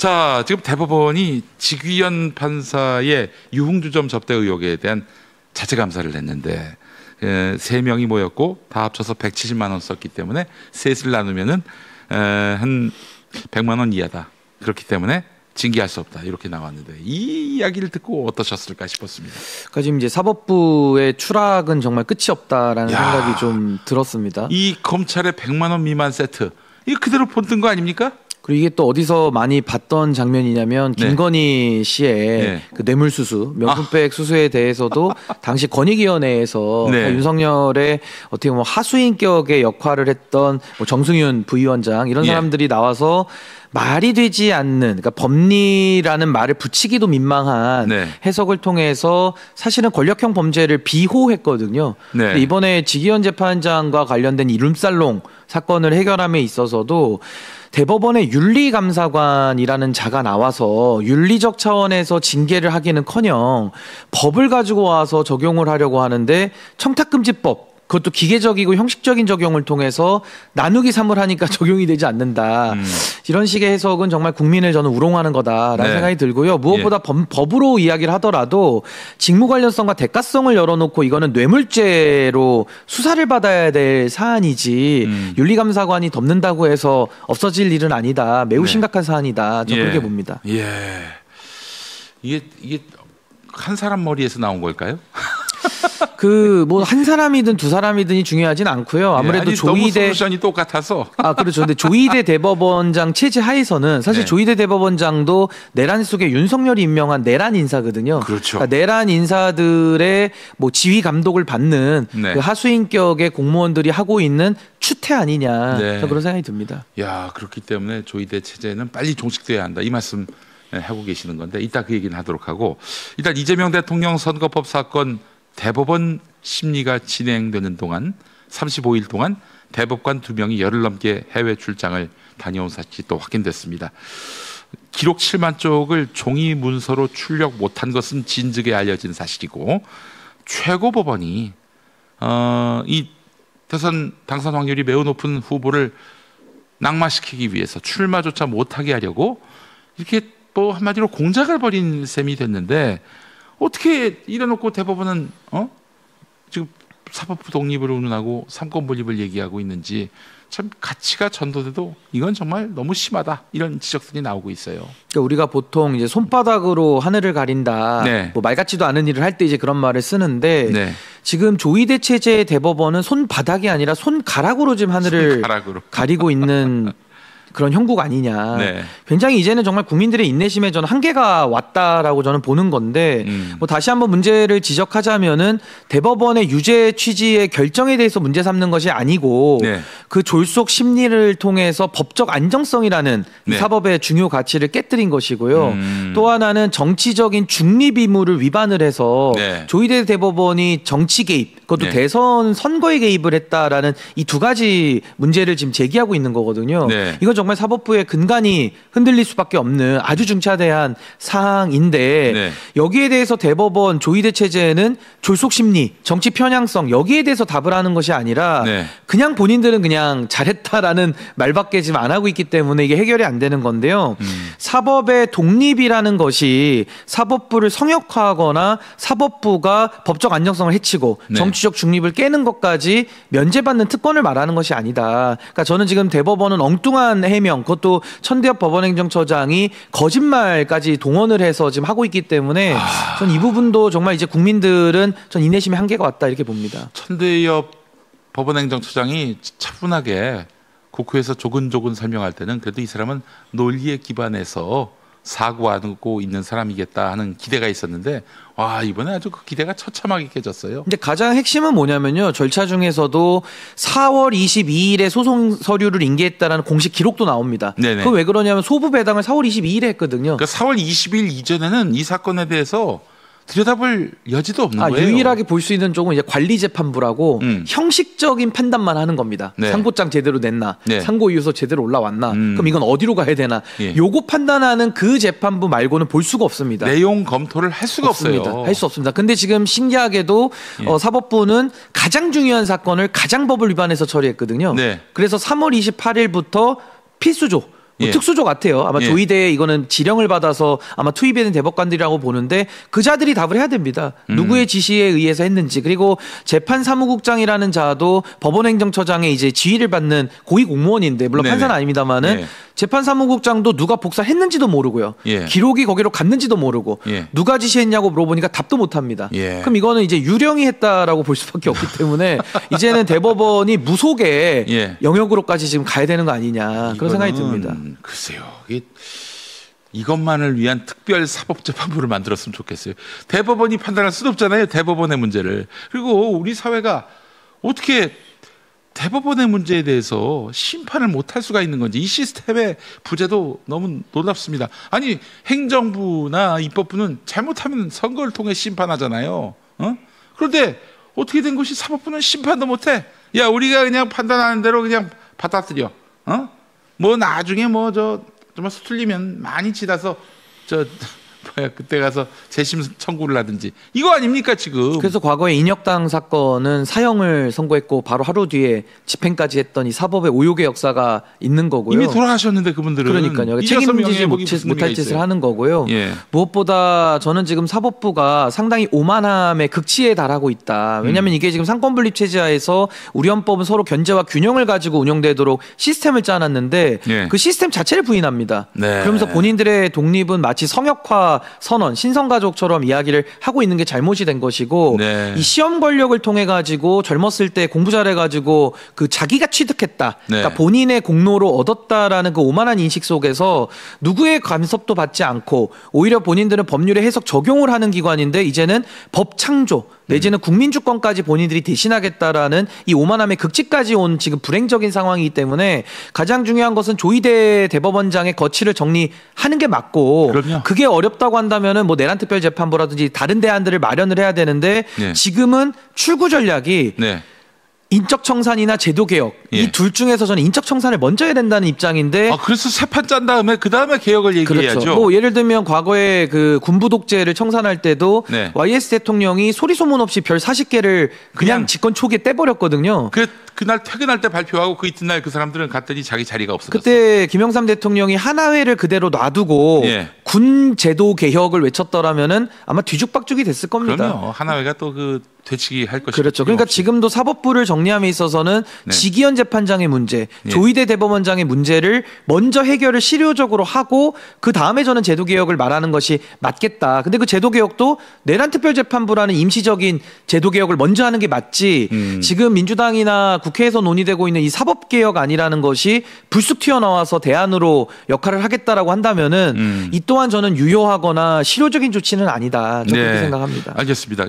자, 지금 대법원이 직위원 판사의 유흥주점 접대 의혹에 대한 자체 감사를 했는데 3명이 모였고 다 합쳐서 170만 원 썼기 때문에 셋을 나누면은 한 100만 원 이하다. 그렇기 때문에 징계할 수 없다. 이렇게 나왔는데 이 이야기를 듣고 어떠셨을까 싶었습니다. 그러니까 지금 이제 사법부의 추락은 정말 끝이 없다라는 생각이 좀 들었습니다. 이 검찰의 100만 원 미만 세트 이거 그대로 본뜬 거 아닙니까? 그리고 이게 또 어디서 많이 봤던 장면이냐면 김건희 씨의 그 뇌물수수, 명품백 수수에 대해서도 당시 권익위원회에서 윤석열의 어떻게 보면 하수인격의 역할을 했던 뭐 정승윤 부위원장 이런 사람들이 나와서 말이 되지 않는, 그러니까 법리라는 말을 붙이기도 민망한 해석을 통해서 사실은 권력형 범죄를 비호했거든요. 근데 이번에 직위원 재판장과 관련된 이 룸살롱 사건을 해결함에 있어서도 대법원의 윤리감사관이라는 자가 나와서 윤리적 차원에서 징계를 하기는커녕 법을 가지고 와서 적용을 하려고 하는데 청탁금지법, 그것도 기계적이고 형식적인 적용을 통해서 나누기 3을 하니까 적용이 되지 않는다. 이런 식의 해석은 정말 국민을 저는 우롱하는 거다라는 생각이 들고요. 무엇보다 법으로 이야기를 하더라도 직무 관련성과 대가성을 열어놓고 이거는 뇌물죄로 수사를 받아야 될 사안이지 윤리감사관이 덮는다고 해서 없어질 일은 아니다. 매우 심각한 사안이다. 저는 그렇게 봅니다. 이게 한 사람 머리에서 나온 걸까요? 그 뭐 한 사람이든 두 사람이든이 중요하진 않고요. 아무래도 조이대 솔루션이 똑같아서. 그렇죠. 근데 조이대 대법원장 체제 하에서는 사실 조이대 대법원장도 내란 속에 윤석열이 임명한 내란 인사거든요. 그렇죠. 그러니까 내란 인사들의 뭐 지휘 감독을 받는 그 하수인격의 공무원들이 하고 있는 추태 아니냐. 저는 그런 생각이 듭니다. 야, 그렇기 때문에 조이대 체제는 빨리 종식돼야 한다. 이 말씀 하고 계시는 건데 이따 그 얘기는 하도록 하고, 일단 이재명 대통령 선거법 사건 대법원 심리가 진행되는 동안 35일 동안 대법관 2명이 열흘 넘게 해외 출장을 다녀온 사실이 또 확인됐습니다. 기록 7만 쪽을 종이 문서로 출력 못한 것은 진즉에 알려진 사실이고, 최고법원이 이 대선 당선 확률이 매우 높은 후보를 낙마시키기 위해서 출마조차 못하게 하려고 이렇게 뭐 한마디로 공작을 벌인 셈이 됐는데, 어떻게 이래놓고 대법원은 지금 사법부 독립을 운운하고 삼권 분립을 얘기하고 있는지 참 가치가 전도돼도 이건 정말 너무 심하다, 이런 지적들이 나오고 있어요. 그러니까 우리가 보통 이제 손바닥으로 하늘을 가린다, 뭐 말 같지도 않은 일을 할 때 이제 그런 말을 쓰는데 지금 조이대 체제의 대법원은 손바닥이 아니라 손가락으로 지금 하늘을 가리고 있는 그런 형국 아니냐. 굉장히 이제는 정말 국민들의 인내심에 저는 한계가 왔다라고 저는 보는 건데, 뭐 다시 한번 문제를 지적하자면은 대법원의 유죄 취지의 결정에 대해서 문제 삼는 것이 아니고 그 졸속 심리를 통해서 법적 안정성이라는 사법의 중요 가치를 깨뜨린 것이고요. 또 하나는 정치적인 중립 의무를 위반을 해서 조이대 대법원이 정치 개입, 그것도 대선 선거에 개입을 했다라는 이 두 가지 문제를 지금 제기하고 있는 거거든요. 이건 정말 사법부의 근간이 흔들릴 수밖에 없는 아주 중차대한 사항인데, 여기에 대해서 대법원 조이대 체제는 졸속 심리, 정치 편향성, 여기에 대해서 답을 하는 것이 아니라 그냥 본인들은 그냥 잘했다라는 말밖에 지금 안 하고 있기 때문에 이게 해결이 안 되는 건데요. 사법의 독립이라는 것이 사법부를 성역화하거나 사법부가 법적 안정성을 해치고 정치적 중립을 깨는 것까지 면제받는 특권을 말하는 것이 아니다. 그러니까 저는 지금 대법원은 엉뚱한 해명, 그것도 천대엽 법원행정처장이 거짓말까지 동원을 해서 지금 하고 있기 때문에 전 이 부분도 정말 이제 국민들은 전 인내심의 한계가 왔다, 이렇게 봅니다. 천대엽 법원행정처장이 차분하게 국회에서 조근조근 설명할 때는 그래도 이 사람은 논리에 기반해서 사고하고 있는 사람이겠다 하는 기대가 있었는데, 와, 이번에 아주 그 기대가 처참하게 깨졌어요. 근데 가장 핵심은 뭐냐면요, 절차 중에서도 4월 22일에 소송 서류를 인계했다라는 공식 기록도 나옵니다. 그건 왜 그러냐면 소부 배당을 4월 22일에 했거든요. 그러니까 4월 20일 이전에는 이 사건에 대해서 들여다볼 여지도 없는 거예요. 유일하게 볼 수 있는 쪽은 이제 관리재판부라고 형식적인 판단만 하는 겁니다. 상고장 제대로 냈나, 상고이유서 제대로 올라왔나, 그럼 이건 어디로 가야 되나, 요거 판단하는 그 재판부 말고는 볼 수가 없습니다. 내용 검토를 할 수가 없어요. 할 수 없습니다. 근데 지금 신기하게도 사법부는 가장 중요한 사건을 가장법을 위반해서 처리했거든요. 그래서 3월 28일부터 필수조, 특수조 같아요. 아마 조이대에 이거는 지령을 받아서 아마 투입된 대법관들이라고 보는데 그 자들이 답을 해야 됩니다. 누구의 지시에 의해서 했는지. 그리고 재판사무국장이라는 자도 법원행정처장의 이제 지휘를 받는 고위 공무원인데 물론 판사는 아닙니다만은 재판사무국장도 누가 복사했는지도 모르고요. 기록이 거기로 갔는지도 모르고 누가 지시했냐고 물어보니까 답도 못합니다. 그럼 이거는 이제 유령이 했다라고 볼 수밖에 없기 때문에 이제는 대법원이 무속의 영역으로까지 지금 가야 되는 거 아니냐 그런 생각이 듭니다. 글쎄요. 이것만을 위한 특별 사법재판부를 만들었으면 좋겠어요. 대법원이 판단할 수도 없잖아요. 대법원의 문제를. 그리고 우리 사회가 어떻게 대법원의 문제에 대해서 심판을 못할 수가 있는 건지 이 시스템의 부재도 너무 놀랍습니다. 아니 행정부나 입법부는 잘못하면 선거를 통해 심판하잖아요. 그런데 어떻게 된 것이 사법부는 심판도 못해. 야 우리가 그냥 판단하는 대로 그냥 받아들여. 뭐 나중에 뭐 정말 수틀리면 많이 지나서 그때 가서 재심 청구를 하든지 이거 아닙니까 지금. 그래서 과거에 인혁당 사건은 사형을 선고했고 바로 하루 뒤에 집행까지 했던 이 사법의 오욕의 역사가 있는 거고요. 이미 돌아가셨는데 그분들은. 그러니까요. 책임지지 못할 짓을 하는 거고요. 무엇보다 저는 지금 사법부가 상당히 오만함의 극치에 달하고 있다. 왜냐하면 이게 지금 상권분립 체제하에서 우리 헌법은 서로 견제와 균형을 가지고 운영되도록 시스템을 짜놨는데 그 시스템 자체를 부인합니다. 그러면서 본인들의 독립은 마치 성역화 선언, 신성가족처럼 이야기를 하고 있는 게 잘못이 된 것이고 이 시험 권력을 통해 가지고 젊었을 때 공부 잘해 가지고 그 자기가 취득했다. 그러니까 본인의 공로로 얻었다라는 그 오만한 인식 속에서 누구의 간섭도 받지 않고 오히려 본인들은 법률의 해석 적용을 하는 기관인데 이제는 법 창조 내지는 국민주권까지 본인들이 대신하겠다라는 이 오만함의 극치까지 온 지금 불행적인 상황이기 때문에 가장 중요한 것은 조이대 대법원장의 거취를 정리하는 게 맞고 그게 어렵다고 한다면은 뭐 내란특별재판부라든지 다른 대안들을 마련을 해야 되는데 지금은 출구 전략이 인적 청산이나 제도 개혁 이 둘 중에서 저는 인적 청산을 먼저 해야 된다는 입장인데. 그래서 새 판 짠 다음에 그 다음에 개혁을 얘기해야죠. 그렇죠. 뭐 예를 들면 과거에 그 군부 독재를 청산할 때도 YS 대통령이 소리 소문 없이 별 40개를 그냥 집권 초기에 떼버렸거든요. 그날 퇴근할 때 발표하고 그 이튿날 그 사람들은 갔더니 자기 자리가 없어졌어요. 그때 김영삼 대통령이 하나회를 그대로 놔두고 군 제도 개혁을 외쳤더라면은 아마 뒤죽박죽이 됐을 겁니다. 그럼요. 하나회가 또 그 되치기 할 것이죠. 그렇죠. 그러니까 지금도 사법부를 정리함에 있어서는 지기현 재판장의 문제, 조이대 대법원장의 문제를 먼저 해결을 실효적으로 하고 그 다음에 저는 제도 개혁을 말하는 것이 맞겠다. 근데 그 제도 개혁도 내란특별재판부라는 임시적인 제도 개혁을 먼저 하는 게 맞지. 지금 민주당이나 국회에서 논의되고 있는 이 사법개혁 아니라는 것이 불쑥 튀어나와서 대안으로 역할을 하겠다라고 한다면은 이 또한 저는 유효하거나 실효적인 조치는 아니다. 저는 그렇게 생각합니다. 알겠습니다.